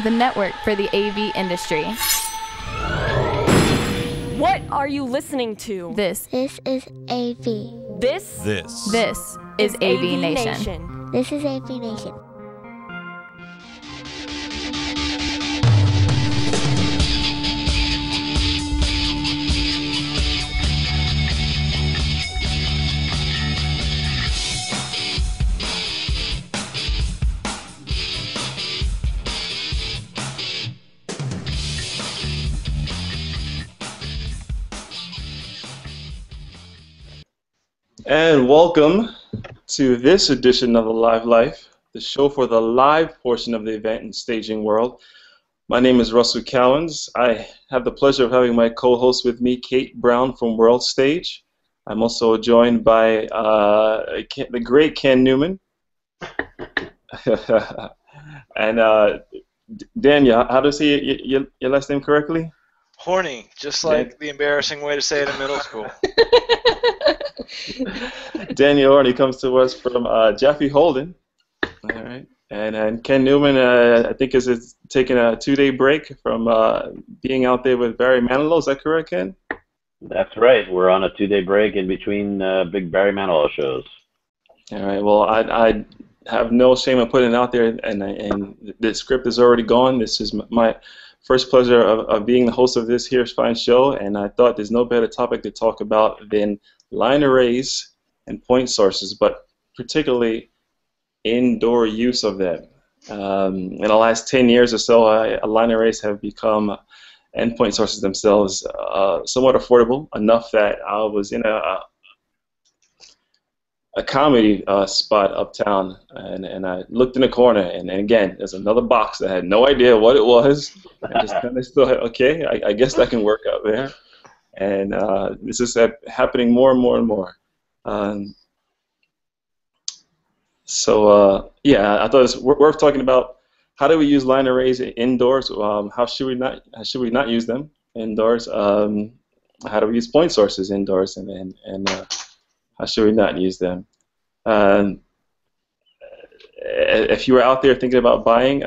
the network for the AV industry. What are you listening to? This This is AV. This is AV Nation. This is AV Nation. And welcome to this edition of The Live Life, the show for the live portion of the event and staging world. My name is Russell Cowans. I have the pleasure of having my co-host with me, Kate Brown from World Stage. I'm also joined by the great Ken Newman. And Daniel, how to say your last name correctly? Horney, just like the embarrassing way to say it in middle school. Daniel Horney comes to us from Jaffe Holden. All right. And Ken Newman, I think, is taking a 2-day break from being out there with Barry Manilow. Is that correct, Ken? That's right. We're on a 2-day break in between big Barry Manilow shows. All right. Well, I have no shame in putting it out there, and the script is already gone. This is my first pleasure of being the host of this here fine show, and I thought there's no better topic to talk about than line arrays and point sources, but particularly indoor use of them. In the last 10 years or so, line arrays have become, and point sources themselves, somewhat affordable, enough that I was in a comedy spot uptown, and I looked in the corner, and again, there's another box that I had no idea what it was. I just kind of still, okay, I guess that can work out there. And this is happening more and more and more. Yeah, I thought it's worth talking about how do we use line arrays indoors. How should we not use them indoors? How do we use point sources indoors, and how should we not use them? If you were out there thinking about buying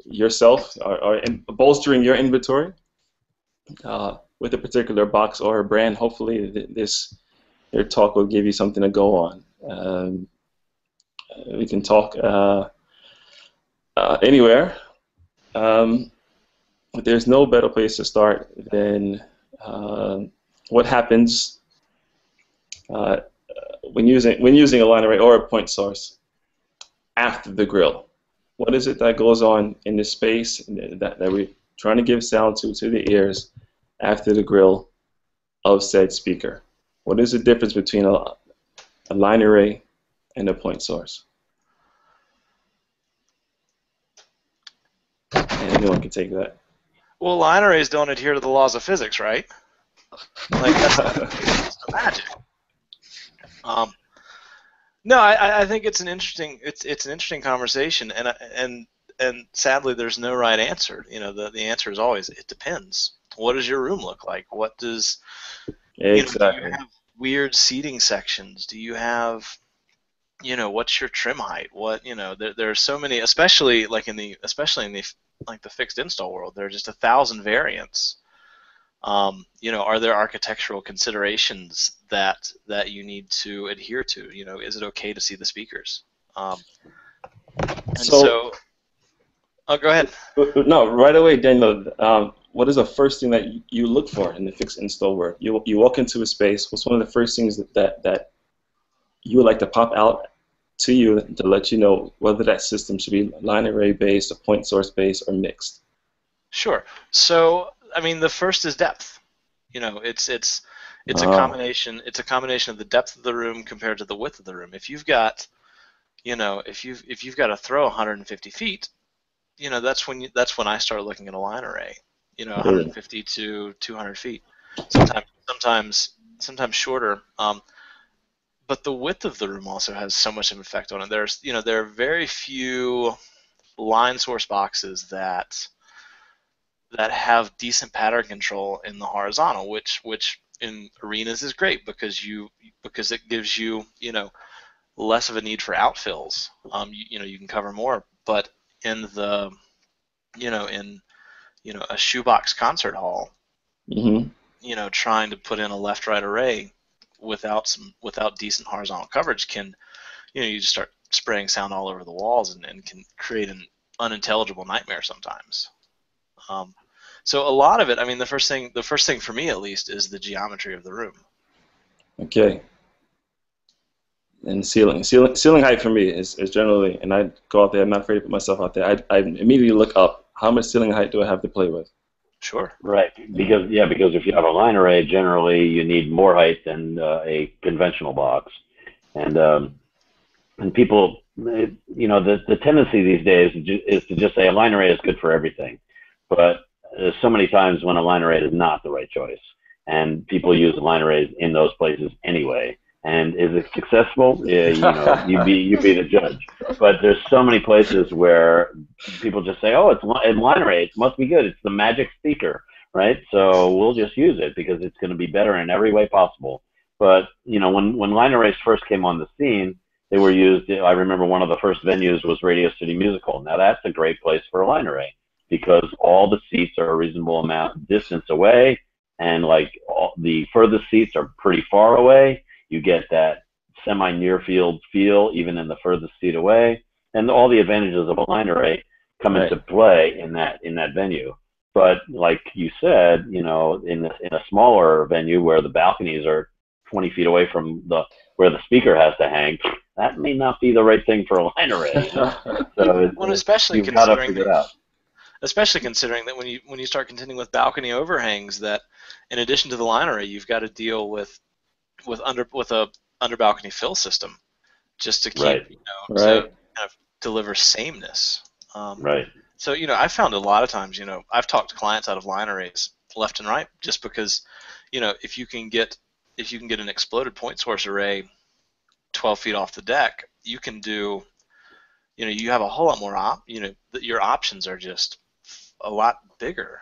yourself or bolstering your inventory with a particular box or a brand, hopefully your talk will give you something to go on. We can talk anywhere. There's no better place to start than what happens when using a line array or a point source after the grill. What is it that goes on in the space that we're trying to give sound to the ears after the grill of said speaker? What is the difference between a line array and a point source? Anyone can take that. Well, line arrays don't adhere to the laws of physics, right? Like that's magic. No, I think it's an interesting conversation, and sadly, there's no right answer. You know, the answer is always it depends. What does your room look like? What does Exactly. do you have weird seating sections? Do you have, what's your trim height? There are so many, especially in the fixed install world. There are just 1,000 variants. Are there architectural considerations that you need to adhere to? Is it okay to see the speakers? Oh, go ahead. No, right away, Daniel. What is the first thing that you look for in the fixed install world? You walk into a space. What's one of the first things that you would like to pop out to you to let you know whether that system should be line array based, or point source based, or mixed? Sure. So, I mean, the first is depth. It's a combination. It's a combination of the depth of the room compared to the width of the room. If you've got, if you've got to throw 150 feet, that's when I start looking at a line array. 150 to 200 feet. Sometimes shorter. But the width of the room also has so much of an effect on it. There are very few line source boxes that have decent pattern control in the horizontal, which in arenas is great because it gives you less of a need for outfills. You can cover more, but in the in a shoebox concert hall, Mm-hmm. trying to put in a left-right array without decent horizontal coverage can, you just start spraying sound all over the walls and can create an unintelligible nightmare sometimes. So a lot of it, I mean, the first thing for me at least is the geometry of the room. Okay. And ceiling height for me is generally, and I go out there, I'm not afraid to put myself out there. I immediately look up, how much ceiling height do I have to play with? Sure. Right, because if you have a line array, generally you need more height than a conventional box, and people, the tendency these days is to just say a line array is good for everything, but there's so many times when a line array is not the right choice, and people use line arrays in those places anyway. And is it successful? Yeah, you be the judge. But there's so many places where people just say, "Oh, it's line array. It must be good. It's the magic speaker, right? So we'll just use it because it's going to be better in every way possible." But when line arrays first came on the scene, they were used. I remember one of the first venues was Radio City Music Hall. Now that's a great place for a line array because all the seats are a reasonable amount distance away, and the furthest seats are pretty far away. You get that semi-near field feel even in the furthest seat away, and all the advantages of a line array come into play in that venue. But like you said, in a smaller venue where the balconies are 20 feet away from where the speaker has to hang, that may not be the right thing for a line array. So especially you've got to figure it out. Especially considering that when you start contending with balcony overhangs, that in addition to the line array, you've got to deal with a under balcony fill system, just to keep to kind of deliver sameness. Right. So I found a lot of times I've talked to clients out of line arrays left and right just because if you can get an exploded point source array 12 feet off the deck, you can do you have a whole lot more your options are just a lot bigger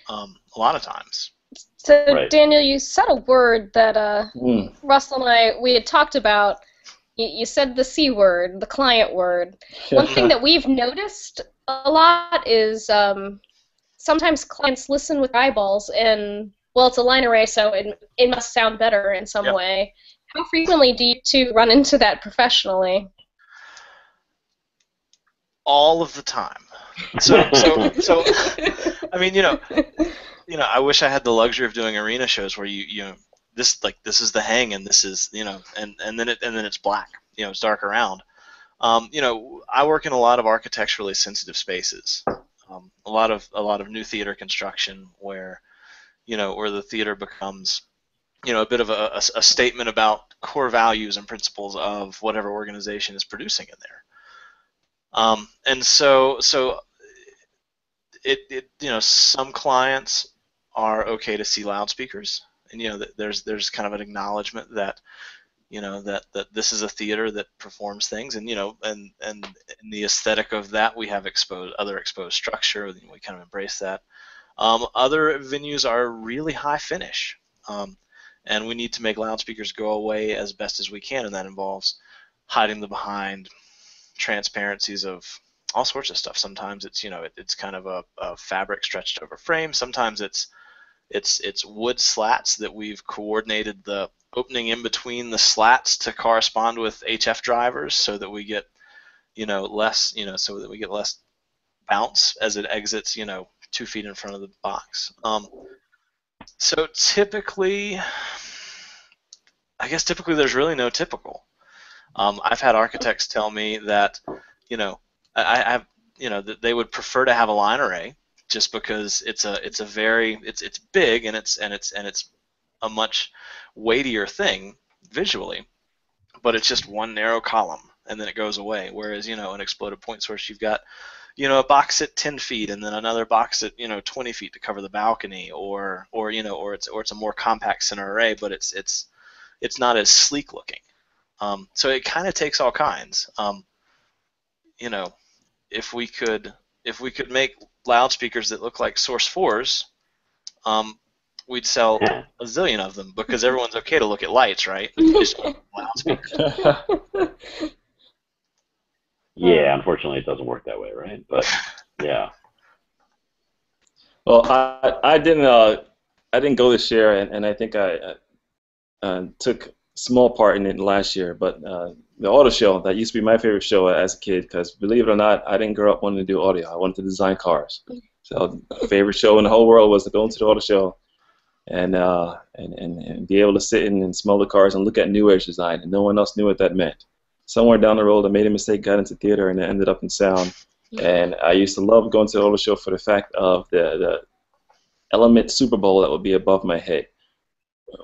a lot of times. So, Daniel, you said a word that Russell and we had talked about. You said the C word, the client word. One thing that we've noticed a lot is sometimes clients listen with eyeballs, and, well, it's a line array, so it must sound better in some way. How frequently do you two run into that professionally? All of the time. So I mean, I wish I had the luxury of doing arena shows where this is the hang and this is and then it's black, it's dark around. I work in a lot of architecturally sensitive spaces, a lot of new theater construction where the theater becomes a bit of a statement about core values and principles of whatever organization is producing in there. And so some clients are okay to see loudspeakers, and there's kind of an acknowledgement that that this is a theater that performs things, and and in the aesthetic of that we have exposed structure, and we kind of embrace that. Other venues are really high finish, and we need to make loudspeakers go away as best as we can, and that involves hiding them behind transparencies of all sorts of stuff. Sometimes it's it's kind of a fabric stretched over frame. Sometimes it's wood slats that we've coordinated the opening in between the slats to correspond with HF drivers, so that we get less less bounce as it exits 2 feet in front of the box. So typically there's really no typical. I've had architects tell me that I have that they would prefer to have a line array just because it's big and it's a much weightier thing visually, but it's just one narrow column and then it goes away. Whereas an exploded point source, you've got a box at 10 feet and then another box at 20 feet to cover the balcony, or it's a more compact center array, but it's not as sleek looking. So it kind of takes all kinds. If we could make loudspeakers that look like Source 4s, we'd sell a zillion of them because everyone's okay to look at lights, right? Just loudspeakers. Yeah, unfortunately it doesn't work that way, right? But yeah. Well, I didn't go this year, and I think I took small part in it last year. But the auto show, that used to be my favorite show as a kid, because believe it or not, I didn't grow up wanting to do audio. I wanted to design cars. So the favorite show in the whole world was to go into the auto show and be able to sit in and smell the cars and look at new age design, and no one else knew what that meant. Somewhere down the road, I made a mistake, got into theater, and it ended up in sound. And I used to love going to the auto show for the fact of the Element Super Bowl that would be above my head.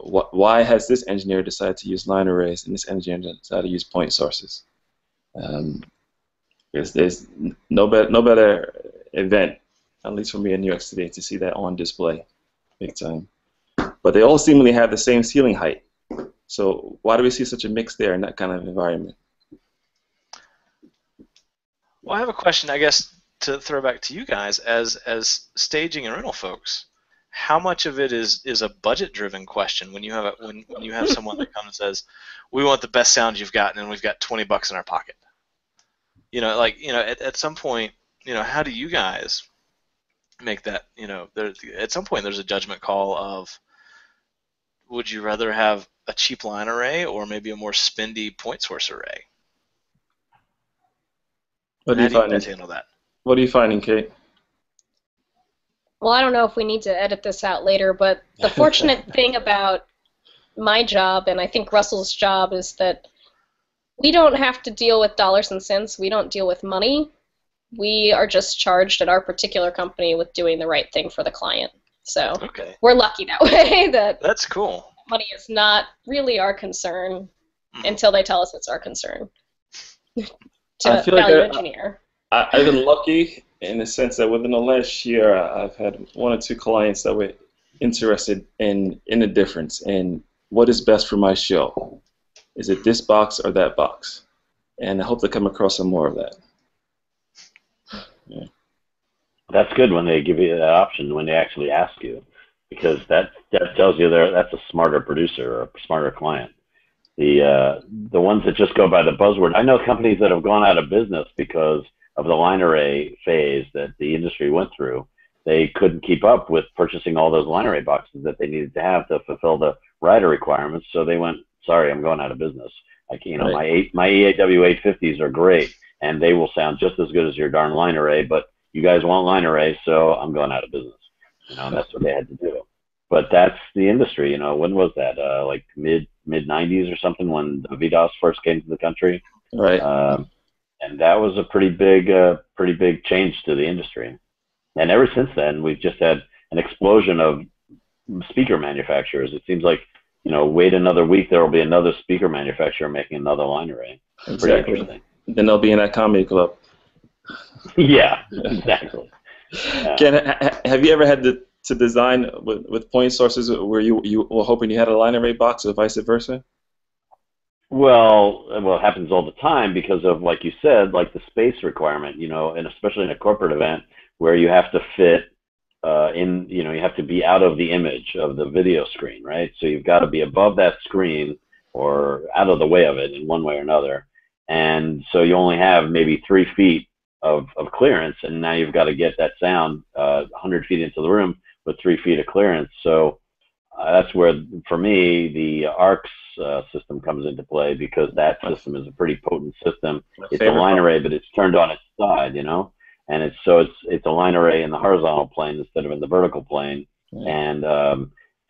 Why has this engineer decided to use line arrays and this engineer decided to use point sources? There's no better event, at least for me in New York City, to see that on display, big time. But they all seemingly have the same ceiling height. So why do we see such a mix there in that kind of environment? Well, I have a question, I guess, to throw back to you guys as staging and rental folks. How much of it is a budget-driven question when you have when you have someone that comes and says, "We want the best sound you've got, and we've got $20 in our pocket." At some point, how do you guys make that? At some point, there's a judgment call of, would you rather have a cheap line array or maybe a more spendy point source array? What do you find? Handle that? What are you finding, Kate? Well, I don't know if we need to edit this out later, but the fortunate thing about my job, and I think Russell's job, is that we don't have to deal with dollars and cents. We don't deal with money. We are just charged at our particular company with doing the right thing for the client. So we're lucky that way. That's cool. Money is not really our concern until they tell us it's our concern. I feel value like engineer. I've been lucky in the sense that within the last year, I've had 1 or 2 clients that were interested in the difference and what is best for my show. Is it this box or that box? And I hope to come across some more of that. Yeah. That's good when they give you that option, when they actually ask you, because that tells you that's a smarter producer or a smarter client. The ones that just go by the buzzword. I know companies that have gone out of business because of the line array phase that the industry went through. They couldn't keep up with purchasing all those line array boxes that they needed to have to fulfill the rider requirements. So they went, sorry, I'm going out of business. My EAW 850s are great, and they will sound just as good as your darn line array, but you guys want line array, so I'm going out of business. And that's what they had to do. But that's the industry. When was that? Like mid 90s or something, when the VDOS first came to the country. Right. And that was a pretty big change to the industry. And ever since then, we've just had an explosion of speaker manufacturers. It seems like, wait another week, there will be another speaker manufacturer making another line array. Exactly. Then they'll be in that comedy club. Yeah, exactly. Ken, have you ever had to design with point sources where you were hoping you had a line array box or vice versa? Well, it happens all the time because of, like you said, like the space requirement, and especially in a corporate event where you have to fit you have to be out of the image of the video screen, right? So you've got to be above that screen or out of the way of it in one way or another. And so you only have maybe 3 feet of clearance, and now you've got to get that sound 100 feet into the room with 3 feet of clearance. So that's where, for me, the ARCS system comes into play, because that system is a pretty potent system. It's a line array, but it's turned on its side, and it's a line array in the horizontal plane instead of in the vertical plane. And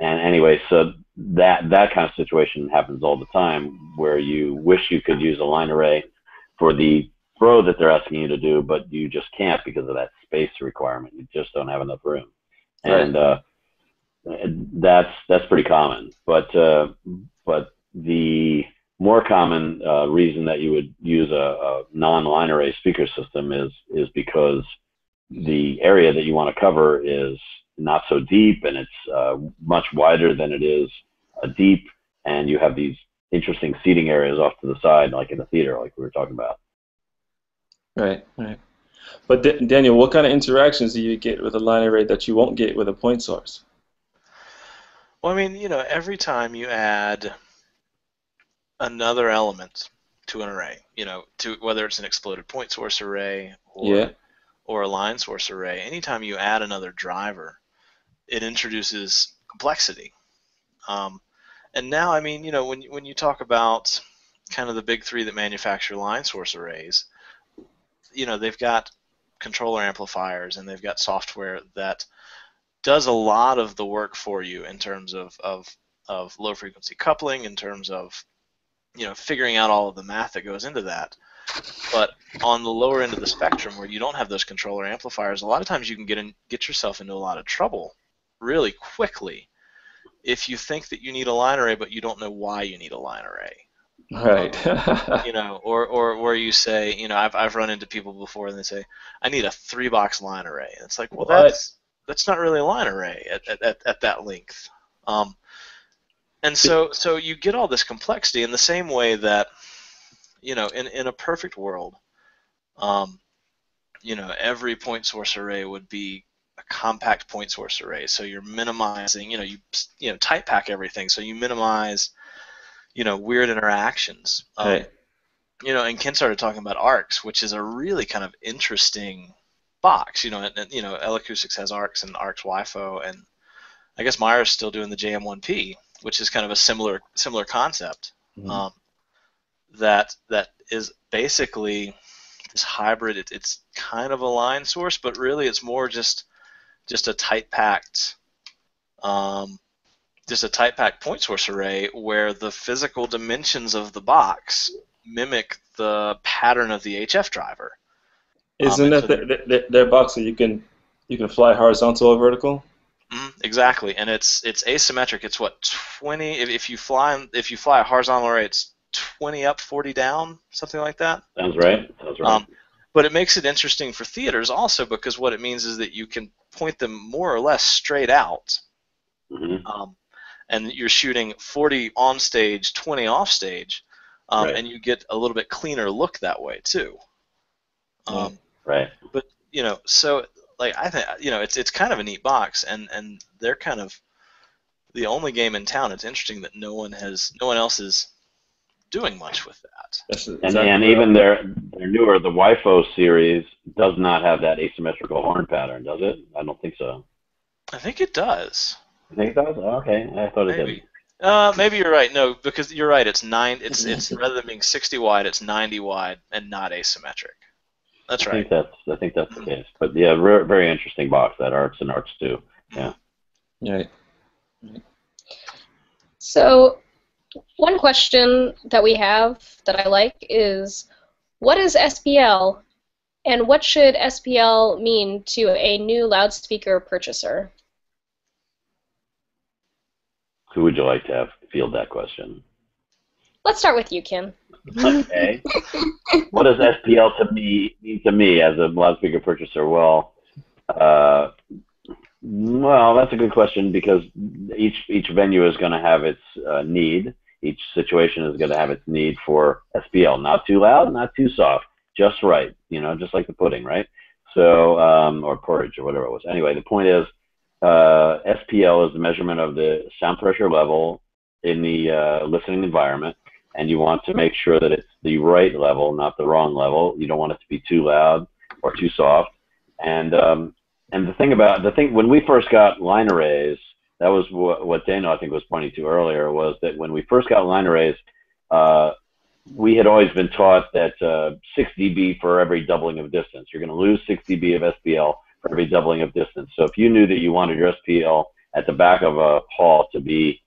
anyway, so that kind of situation happens all the time, where you wish you could use a line array for the throw that they're asking you to do, but you just can't because of that space requirement. You just don't have enough room. And that's pretty common. But the more common reason that you would use a non-line array speaker system is because the area that you want to cover is not so deep, and it's much wider than it is deep, and you have these interesting seating areas off to the side, like in a theater, like we were talking about. Right. But Daniel, what kind of interactions do you get with a line array that you won't get with a point source? Well, I mean, every time you add another element to an array, to whether it's an exploded point source array or a line source array, anytime you add another driver, it introduces complexity. And now, I mean, you know, when you talk about kind of the big three that manufacture line source arrays, you know, they've got controller amplifiers and they've got software that does a lot of the work for you in terms of low frequency coupling, in terms of, you know, figuring out all of the math that goes into that. But on the lower end of the spectrum, where you don't have those controller amplifiers, a lot of times you can get yourself into a lot of trouble really quickly if you think that you need a line array, but you don't know why you need a line array. Right. You know, or where you say, you know, I've run into people before and they say, I need a 3-box line array. And it's like, well, that's not really a line array at that length. And so you get all this complexity in the same way that, you know, in a perfect world, you know, every point source array would be a compact point source array. So you're minimizing, you know, tight pack everything. So you minimize, you know, weird interactions. Right. You know, and Ken started talking about ARCs, which is a really kind of interesting box. You know, and you know, L Acoustics has ARCs and ARCs WIFO, and I guess Meyer's still doing the JM1P, which is kind of a similar concept. Mm-hmm. That is basically this hybrid. It's kind of a line source, but really it's more just a tight packed point source array where the physical dimensions of the box mimic the pattern of the HF driver. Isn't that their box that you can fly horizontal or vertical? Exactly, and it's asymmetric. It's what, 20? If you fly a horizontal array, it's 20 up, 40 down, something like that. Sounds right. But it makes it interesting for theaters also, because what it means is that you can point them more or less straight out. Mm-hmm. And you're shooting 40 on stage, 20 off stage, right. And you get a little bit cleaner look that way too. Right. But you know, so like I think, you know, it's kind of a neat box, and they're kind of the only game in town. It's interesting that no one else is doing much with that. And even their newer, the WIFO series does not have that asymmetrical horn pattern, does it? I don't think so. I think it does. You think it does? Okay, I thought it did. Maybe you're right. No, because you're right. It's rather than being 60 wide, it's 90 wide and not asymmetric. That's right. I think that's the case. But yeah, very interesting box, that ARCs and ARCs 2. Yeah. Right. So, one question that we have that I like is, what is SPL, and what should SPL mean to a new loudspeaker purchaser? Who would you like to have field that question? Let's start with you, Ken. Okay. What does SPL mean to me as a loudspeaker purchaser? Well, that's a good question, because each venue is going to have its need. Each situation is going to have its need for SPL. Not too loud, not too soft, just right. You know, just like the pudding, right? So, or porridge or whatever it was. Anyway, the point is, SPL is the measurement of the sound pressure level in the listening environment, and you want to make sure that it's the right level, not the wrong level. You don't want it to be too loud or too soft. And the thing when we first got line arrays, that was what Dano, I think, was pointing to earlier, was that when we first got line arrays, we had always been taught that 6 dB for every doubling of distance. You're going to lose 6 dB of SPL for every doubling of distance. So if you knew that you wanted your SPL at the back of a hall to be,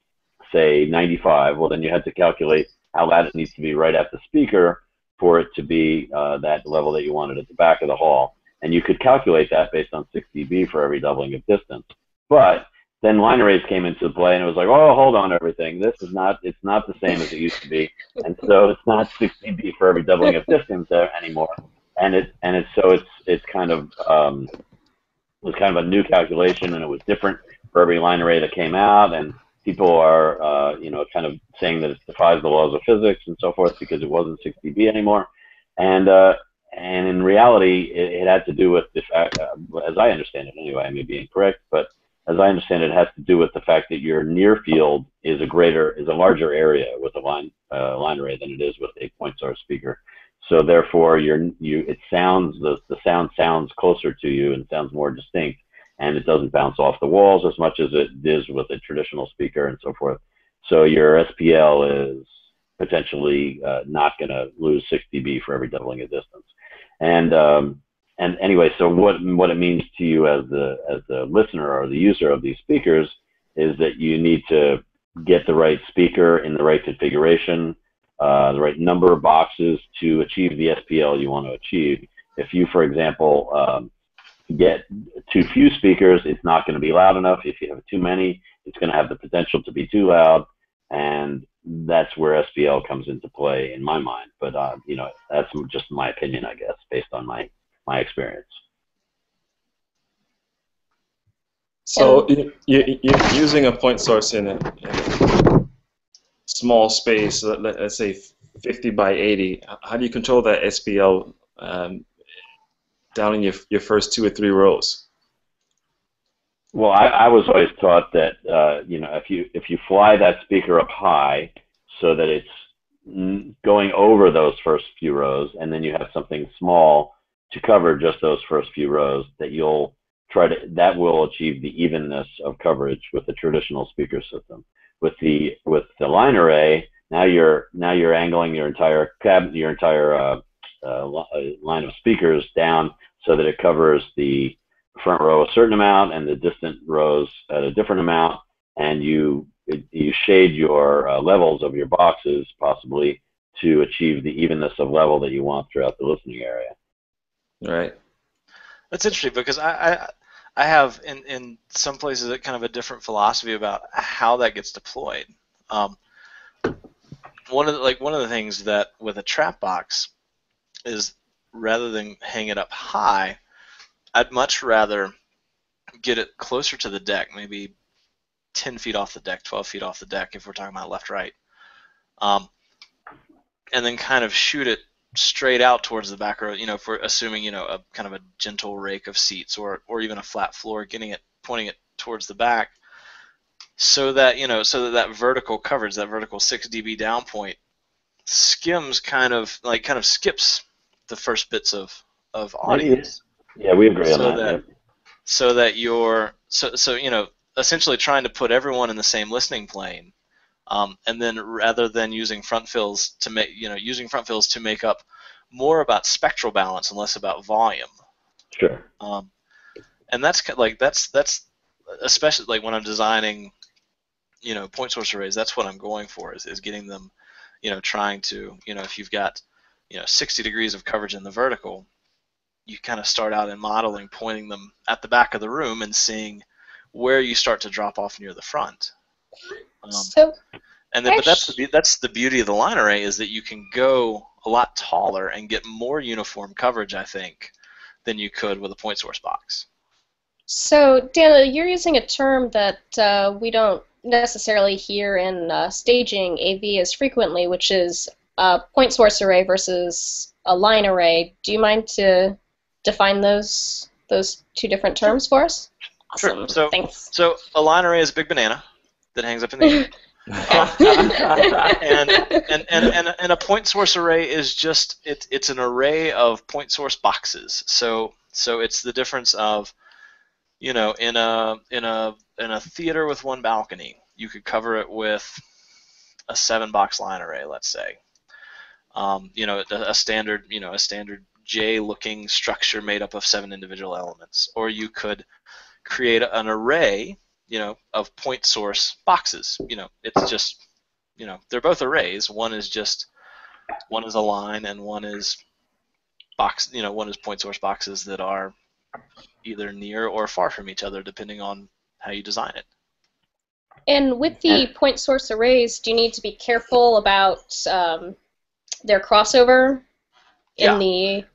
say, 95, well, then you had to calculate how loud it needs to be right at the speaker for it to be that level that you wanted at the back of the hall. And you could calculate that based on 6 dB for every doubling of distance. But then line arrays came into play, and it was like, oh, hold on, everything. It's not the same as it used to be, and so it's not 6 dB for every doubling of distance anymore. And it's kind of was kind of a new calculation, and it was different for every line array that came out. And people are kind of saying that it defies the laws of physics and so forth because it wasn't 6 dB anymore. And in reality, it had to do with the fact, as I understand it anyway, I may be incorrect, but as I understand it, has to do with the fact that your near field is a larger area with a line array than it is with a point source speaker. So therefore, the sound sounds closer to you and sounds more distinct. and it doesn't bounce off the walls as much as it is with a traditional speaker and so forth. So your SPL is potentially not going to lose 6 dB for every doubling of distance. And anyway, so what it means to you as the listener or the user of these speakers is that you need to get the right speaker in the right configuration, the right number of boxes to achieve the SPL you want to achieve. If you, for example, get too few speakers, it's not going to be loud enough. If you have too many, it's going to have the potential to be too loud, and that's where SPL comes into play in my mind. But you know, that's just my opinion, I guess, based on my experience. So you're using a point source in a small space, let's say 50 by 80. How do you control that SPL down in your first 2 or 3 rows? Well, I was always taught that you know, if you fly that speaker up high so that it's going over those first few rows, and then you have something small to cover just those first few rows, that that will achieve the evenness of coverage with the traditional speaker system. With the line array, now you're angling your entire line of speakers down so that it covers the front row a certain amount and the distant rows at a different amount, and you shade your levels of your boxes possibly to achieve the evenness of level that you want throughout the listening area. Right. That's interesting, because I have in some places kind of a different philosophy about how that gets deployed. One of the things that with a trap box is, rather than hang it up high, I'd much rather get it closer to the deck, maybe 10 feet off the deck, 12 feet off the deck if we're talking about left-right, and then kind of shoot it straight out towards the back row, you know, if we're assuming, you know, a kind of a gentle rake of seats or even a flat floor, pointing it towards the back, so that, you know, that vertical coverage, that vertical 6 dB down point skips the first bits of audience. Yeah, we agree on that. So that you're you know, essentially trying to put everyone in the same listening plane, and then rather than using front fills to make up more about spectral balance and less about volume. Sure. And that's especially like when I'm designing, you know, point source arrays. That's what I'm going for, is getting them, you know, trying to, you know, if you've got, you know, 60 degrees of coverage in the vertical, you kind of start out in modeling, pointing them at the back of the room and seeing where you start to drop off near the front. But that's the beauty of the line array, is that you can go a lot taller and get more uniform coverage, I think, than you could with a point source box. So, Daniel, you're using a term that we don't necessarily hear in staging AV as frequently, which is a point source array versus a line array. Do you mind to define those 2 different terms for us? Awesome. Sure. Thanks. So a line array is a big banana that hangs up in the air. and a point source array is just it's an array of point source boxes. So it's the difference of, you know, in a theater with 1 balcony, you could cover it with a 7-box line array, let's say. You know, a standard J-looking structure made up of 7 individual elements, or you could create an array, you know, of point source boxes. You know, it's just, you know, they're both arrays. One is a line, and one is point source boxes that are either near or far from each other, depending on how you design it. And with the point source arrays, do you need to be careful about their crossover in the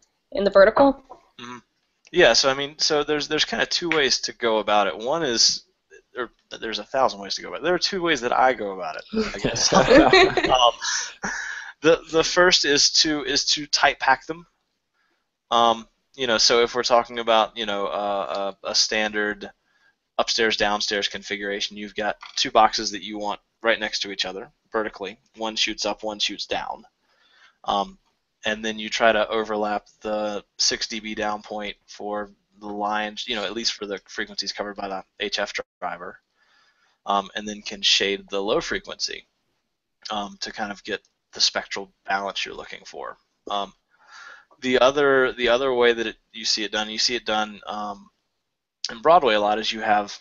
vertical? Mm-hmm. Yeah, so I mean, there's kind of 2 ways to go about it. One is, or there's 1,000 ways to go about it. There are 2 ways that I go about it, I guess. The first is to tight pack them. You know, so if we're talking about, you know, a standard upstairs downstairs configuration, you've got 2 boxes that you want right next to each other vertically. One shoots up, one shoots down. And then you try to overlap the 6 dB down point for the lines, at least for the frequencies covered by the HF driver, and then can shade the low frequency to kind of get the spectral balance you're looking for. The other way that you see it done in Broadway a lot is you have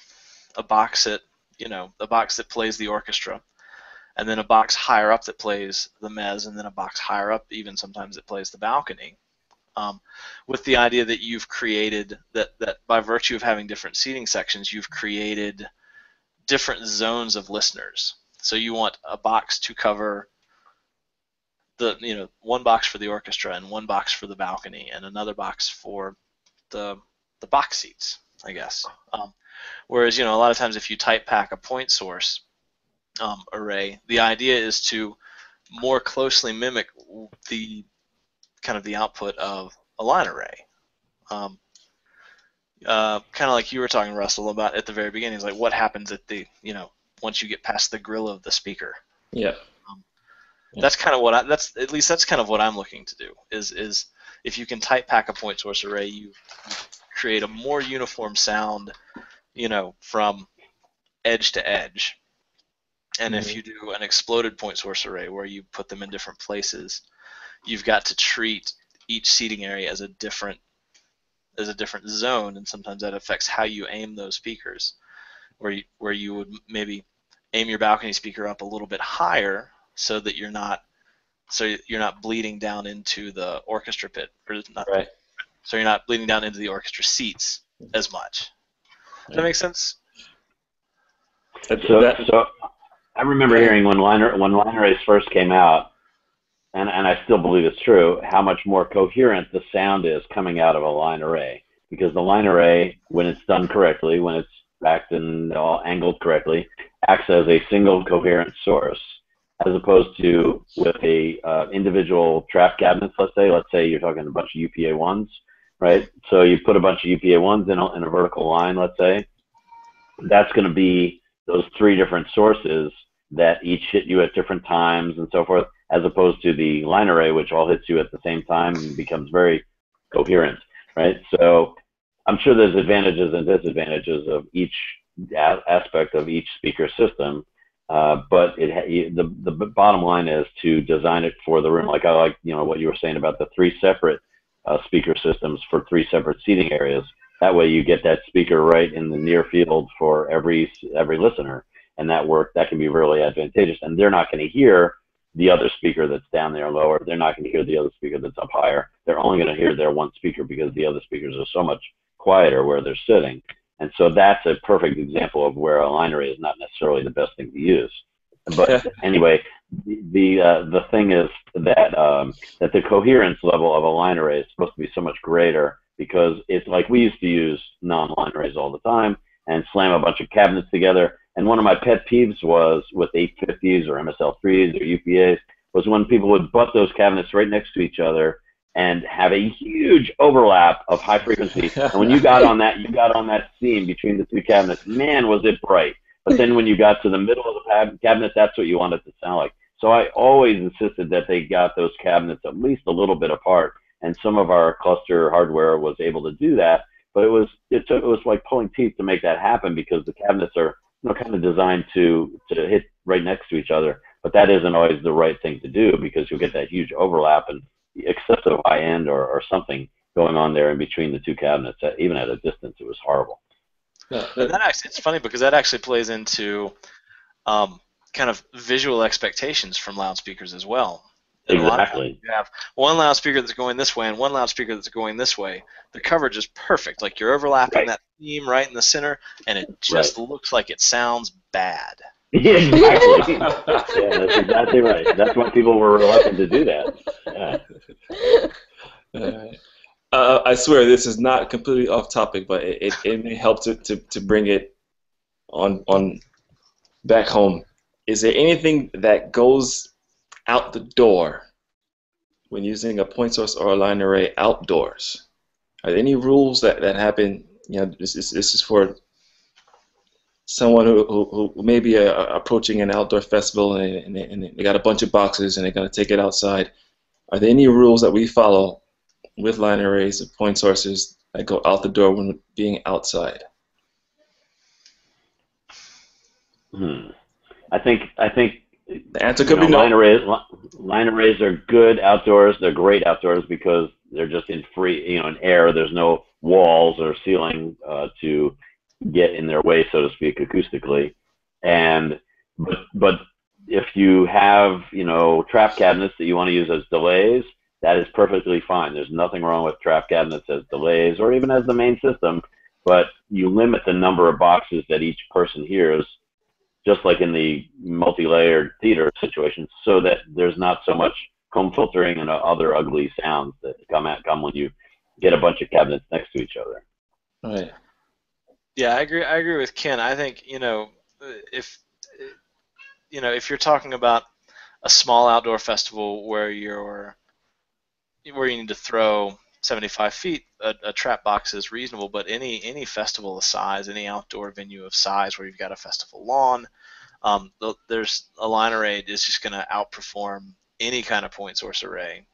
a box that plays the orchestra, and then a box higher up that plays the mezz, and then a box higher up even sometimes that plays the balcony, with the idea that you've created that by virtue of having different seating sections, you've created different zones of listeners. So you want a box to cover one box for the orchestra and one box for the balcony and another box for the box seats, I guess. Whereas a lot of times if you type pack a point source array, the idea is to more closely mimic the kind of the output of a line array. Kind of like you were talking, Russell, about at the very beginning, is like what happens at the once you get past the grill of the speaker. Yeah. That's kind of what that's kind of what I'm looking to do. Is if you can type pack a point source array, you create a more uniform sound, from edge to edge. And if you do an exploded point source array where you put them in different places, you've got to treat each seating area as a different zone, and sometimes that affects how you aim those speakers. Where you would maybe aim your balcony speaker up a little bit higher so that you're not bleeding down into the orchestra pit, or not. Right. So you're not bleeding down into the orchestra seats as much. Does that make sense? So I remember hearing when line arrays first came out, and I still believe it's true, how much more coherent the sound is coming out of a line array. Because the line array, when it's done correctly, when it's backed and all angled correctly, acts as a single coherent source, as opposed to with a individual trap cabinets. Let's say you're talking a bunch of UPA ones, right? So you put a bunch of UPA ones in a vertical line, let's say. That's going to be those three different sources that each hit you at different times and so forth, as opposed to the line array, which all hits you at the same time and becomes very coherent, right? So I'm sure there's advantages and disadvantages of each aspect of each speaker system, but the bottom line is to design it for the room. Like I like what you were saying about the three separate speaker systems for three separate seating areas. That way you get that speaker right in the near field for every listener, and that can be really advantageous. And they're not going to hear the other speaker that's down there lower. They're not going to hear the other speaker that's up higher. They're only going to hear their one speaker because the other speakers are so much quieter where they're sitting. And so that's a perfect example of where a line array is not necessarily the best thing to use. But anyway, the thing is that that the coherence level of a line array is supposed to be so much greater, because it's like we used to use non-line arrays all the time and slam a bunch of cabinets together. And one of my pet peeves was with 850s or MSL3s or UPAs was when people would butt those cabinets right next to each other and have a huge overlap of high frequency. And when you got on that seam between the two cabinets, man, was it bright. But then when you got to the middle of the cabinet, that's what you wanted to sound like. So I always insisted that they got those cabinets at least a little bit apart. And some of our cluster hardware was able to do that. But it was like pulling teeth to make that happen, because the cabinets are kind of designed to hit right next to each other. But that isn't always the right thing to do, because you'll get that huge overlap and excessive high end or something going on there in between the two cabinets. Even at a distance, it was horrible. And it's funny because that actually plays into kind of visual expectations from loudspeakers as well. And exactly. You have one loudspeaker that's going this way and one loudspeaker that's going this way. The coverage is perfect. Like you're overlapping that theme right in the center, and it just looks like it sounds bad. Yeah, exactly. Yeah, that's exactly right. That's why people were reluctant to do that. Yeah. I swear this is not completely off topic, but it may help to bring it on back home. Is there anything that goes out the door when using a point source or a line array outdoors? Are there any rules that happen? This is for someone who may be approaching an outdoor festival and they got a bunch of boxes and they're going to take it outside. Are there any rules that we follow with line arrays and point sources that go out the door when being outside? I think The answer could be no. Line arrays are good outdoors. They're great outdoors because they're just in free, in air. There's no walls or ceiling to get in their way, so to speak, acoustically. But if you have, trap cabinets that you want to use as delays, that is perfectly fine. There's nothing wrong with trap cabinets as delays or even as the main system, but you limit the number of boxes that each person hears, just like in the multi-layered theater situation, so that there's not so much comb filtering and other ugly sounds that come when you get a bunch of cabinets next to each other. Right. Yeah, I agree with Ken. I think, if you're talking about a small outdoor festival where you need to throw 75 feet, a trap box is reasonable, but any festival of size, any outdoor venue of size where you've got a festival lawn, there's a line array is just going to outperform any kind of point source array,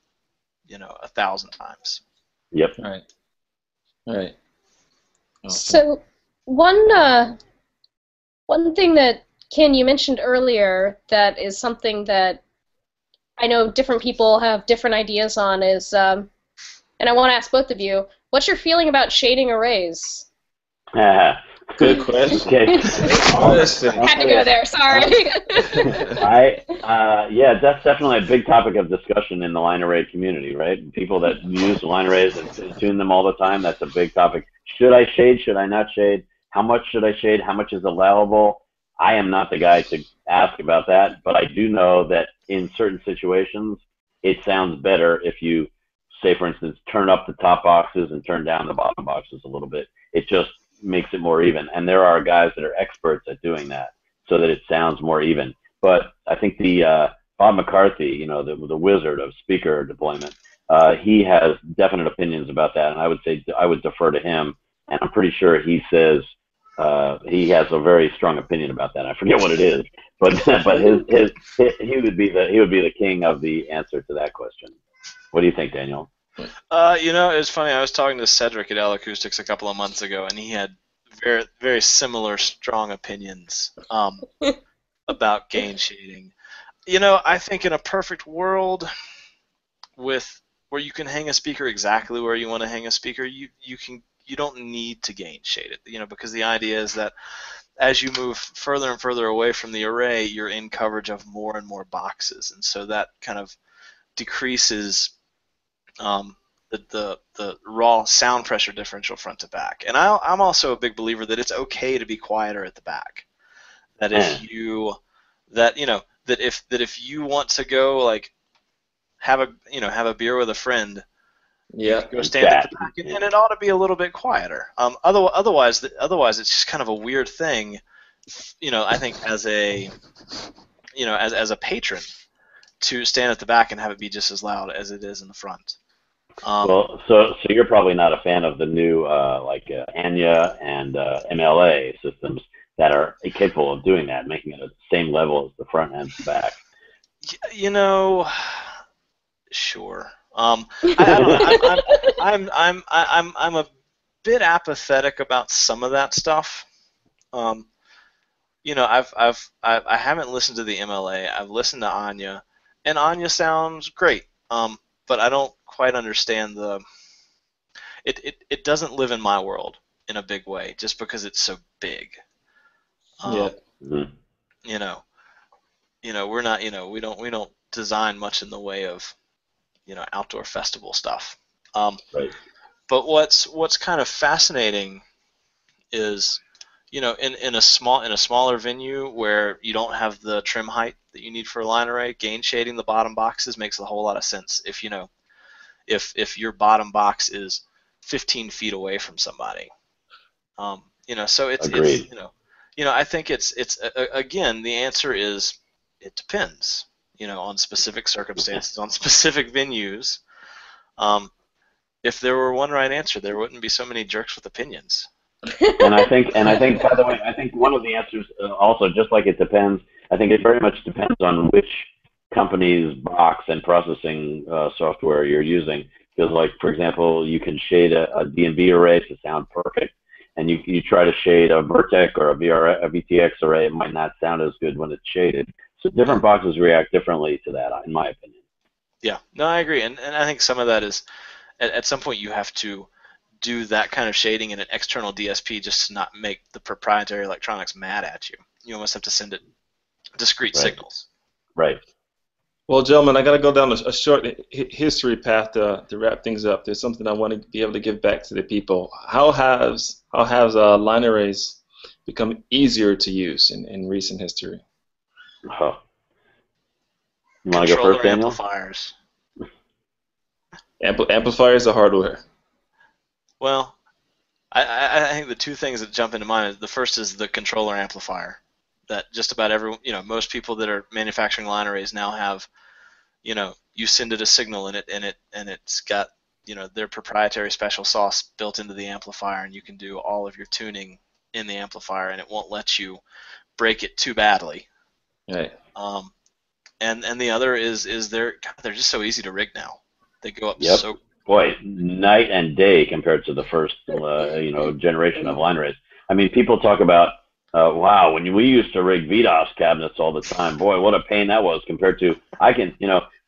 1,000 times. Yep. Right. Awesome. So one thing that, Ken, you mentioned earlier that is something that I know different people have different ideas on is, and I want to ask both of you, what's your feeling about shading arrays? Good question. Okay. Had to go there, sorry. That's definitely a big topic of discussion in the line array community, right? People that use line arrays and tune them all the time, that's a big topic. Should I shade? Should I not shade? How much should I shade? How much is allowable? I am not the guy to ask about that, but I do know that in certain situations, it sounds better if you, say, for instance, turn up the top boxes and turn down the bottom boxes a little bit. It just makes it more even. And there are guys that are experts at doing that so that it sounds more even. But I think the Bob McCarthy, the wizard of speaker deployment, he has definite opinions about that. And I would say I would defer to him. And I'm pretty sure he says he has a very strong opinion about that. I forget what it is, but he would be the king of the answer to that question. What do you think, Daniel? It's funny. I was talking to Cedric at L Acoustics a couple of months ago, and he had very, very similar strong opinions about gain shading. I think in a perfect world, where you can hang a speaker exactly where you want to hang a speaker, you don't need to gain shade it. Because the idea is that as you move further and further away from the array, you're in coverage of more and more boxes, and so that kind of decreases the raw sound pressure differential front to back. And I'm also a big believer that it's okay to be quieter at the back. That if you want to go have a beer with a friend, you can go stand at the back, and it ought to be a little bit quieter. Otherwise it's just kind of a weird thing. I think as a patron to stand at the back and have it be just as loud as it is in the front. So you're probably not a fan of the new Anya and MLA systems that are capable of doing that, making it at the same level as the front and the back. Sure. I don't know. I'm a bit apathetic about some of that stuff. I haven't listened to the MLA. I've listened to Anya, and Anya sounds great. But I don't quite understand it doesn't live in my world in a big way just because it's so big. We're not, we don't design much in the way of, outdoor festival stuff. Right. But what's kind of fascinating is, in a smaller venue where you don't have the trim height that you need for a line array, gain shading the bottom boxes makes a whole lot of sense. If your bottom box is 15 feet away from somebody, so Agreed. I think it's again, the answer is it depends, on specific circumstances, on specific venues. If there were one right answer, there wouldn't be so many jerks with opinions. And I think, by the way, I think one of the answers also, just like it depends, I think it very much depends on which company's box and processing software you're using. Because, like, for example, you can shade a D&B array to sound perfect, and you try to shade a Vertex or a VTX array, it might not sound as good when it's shaded. So different boxes react differently to that, in my opinion. Yeah, no, I agree, and I think some of that is at some point you have to do that kind of shading in an external DSP just to not make the proprietary electronics mad at you. You almost have to send it discrete signals. Right. Well, gentlemen, I got to go down a short history path to wrap things up. There's something I want to be able to give back to the people. How has line arrays become easier to use in recent history? Oh. You want to go first, Daniel? Amplifiers. Amplifiers or hardware? Well, I think the two things that jump into mind is the first is the controller amplifier. That just about most people that are manufacturing line arrays now have, you send it a signal and it's got, their proprietary special sauce built into the amplifier, and you can do all of your tuning in the amplifier, and it won't let you break it too badly. Right. And the other is they're just so easy to rig now. They go up so. Boy, night and day compared to the first, generation of line arrays. I mean, people talk about, wow, when we used to rig VDOS cabinets all the time, boy, what a pain that was compared to,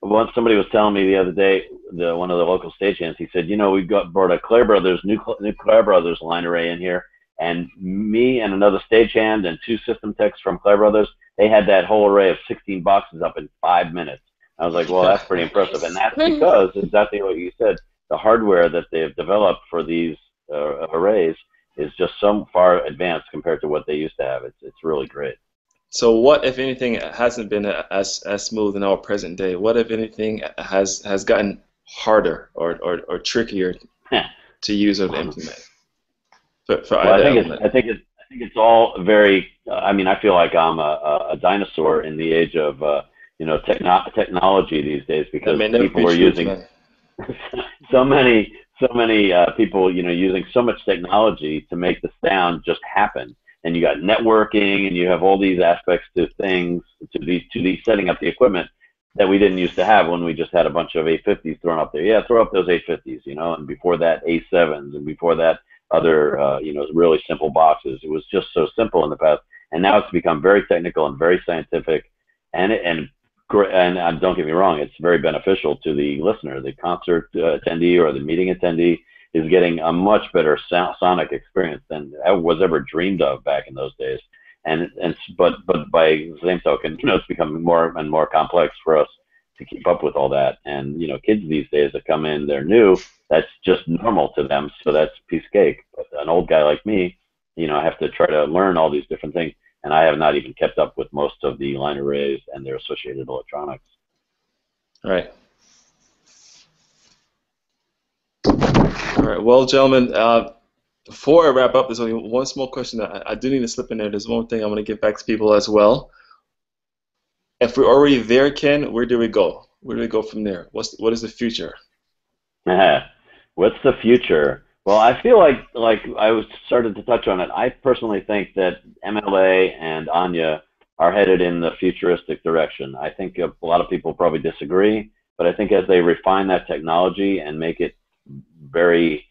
once somebody was telling me the other day, one of the local stagehands, he said, we brought a Clare Brothers, new Clare Brothers line array in here, and me and another stagehand and two system techs from Clare Brothers, they had that whole array of 16 boxes up in 5 minutes. I was like, well, that's pretty impressive, and that's because, exactly what you said, the hardware that they've developed for these arrays is just so far advanced compared to what they used to have. It's really great. So what, if anything, hasn't been as smooth in our present day? What, if anything, has gotten harder or trickier to use or to implement? I think it's all very. I mean, I feel like I'm a dinosaur in the age of technology these days, because people are using so many people using so much technology to make the sound just happen. And you got networking, and you have all these aspects to things, to these setting up the equipment that we didn't used to have when we just had a bunch of 850s thrown up there. Yeah, throw up those 850s, and before that A7s, and before that other really simple boxes. It was just so simple in the past, and now it's become very technical and very scientific, and don't get me wrong, it's very beneficial to the listener. The concert attendee or the meeting attendee is getting a much better sonic experience than was ever dreamed of back in those days. But by the same token, it's becoming more and more complex for us to keep up with all that. And kids these days that come in, they're new. That's just normal to them, so that's piece of cake. But an old guy like me, I have to try to learn all these different things, and I have not even kept up with most of the line arrays and their associated electronics. Right. All right. Well, gentlemen, before I wrap up, there's only one small question that I do need to slip in there. There's one thing I want to get back to people as well. If we're already there, Ken, where do we go? Where do we go from there? What is the future? What's the future? Well, I feel like I was started to touch on it. I personally think that MLA and Anya are headed in the futuristic direction. I think a lot of people probably disagree, but I think as they refine that technology and make it very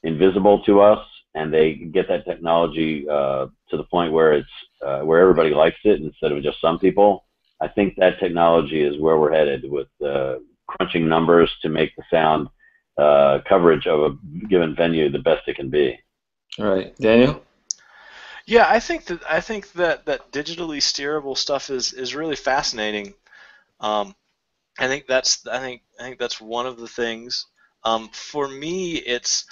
invisible to us, and they get that technology to the point where it's where everybody likes it instead of just some people, I think that technology is where we're headed, with crunching numbers to make the sound coverage of a given venue the best it can be. All right, Daniel? Yeah, I think that digitally steerable stuff is really fascinating. I think that's one of the things. For me, it's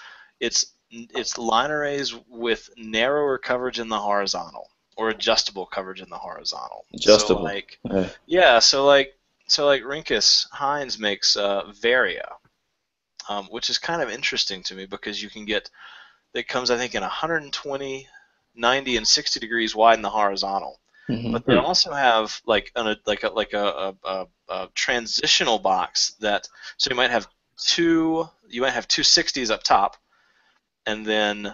line arrays with narrower coverage in the horizontal, or adjustable coverage in the horizontal. Adjustable. So like Rinkus Hines makes Varia, which is kind of interesting to me, because you can get, it comes I think in 120, 90, and 60 degrees wide in the horizontal. Mm-hmm. But they also have like a transitional box that, so you might have two 60s up top, and then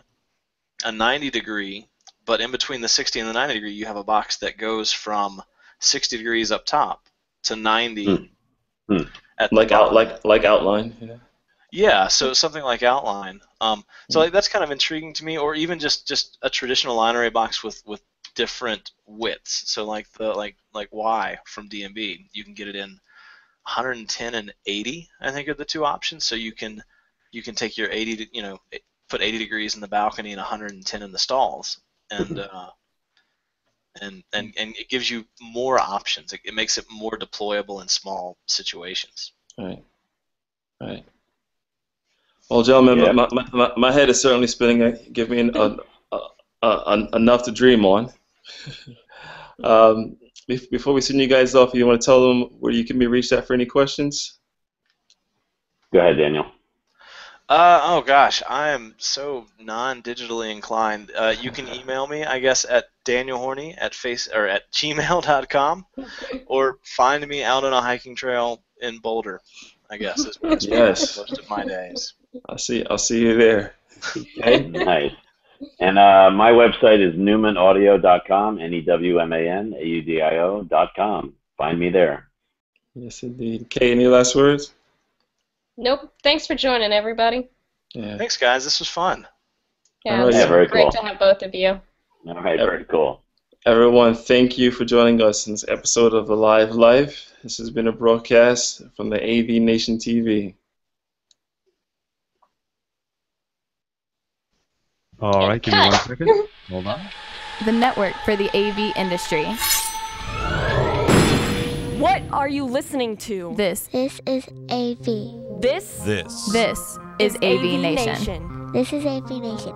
a 90 degree, but in between the 60 and the 90 degree you have a box that goes from 60 degrees up top to 90 at the bottom. Like outline. Yeah, so something like Outline. So like that's kind of intriguing to me, or even just a traditional line array box with different widths. So like the like Y from DMB, you can get it in 110 and 80. I think are the two options. So you can take your 80 to put 80 degrees in the balcony and 110 in the stalls, and it gives you more options. It makes it more deployable in small situations. Right. Well, gentlemen, Yeah. my head is certainly spinning. Give me enough to dream on. Before we send you guys off, you want to tell them where you can be reached at for any questions? Go ahead, Daniel. Oh gosh, I am so non-digitally inclined. You can email me, I guess, at danielhorney at gmail.com, or find me out on a hiking trail in Boulder, I guess, is where I spend most of my days. I'll see you there. Okay? Nice. And my website is newmanaudio.com, NEWMANAUDIO.com. Find me there. Yes, indeed. Kay, any last words? Nope. Thanks for joining, everybody. Yeah. Thanks, guys. This was fun. Yeah, All right. it's Very great cool. to have both of you. All right, very cool. Everyone, thank you for joining us in this episode of Alive Life. This has been a broadcast from the AV Nation TV. All right, give me 1 second. Hold on. The network for the AV industry. What are you listening to? This This is AV. This is AV Nation. This is AV Nation.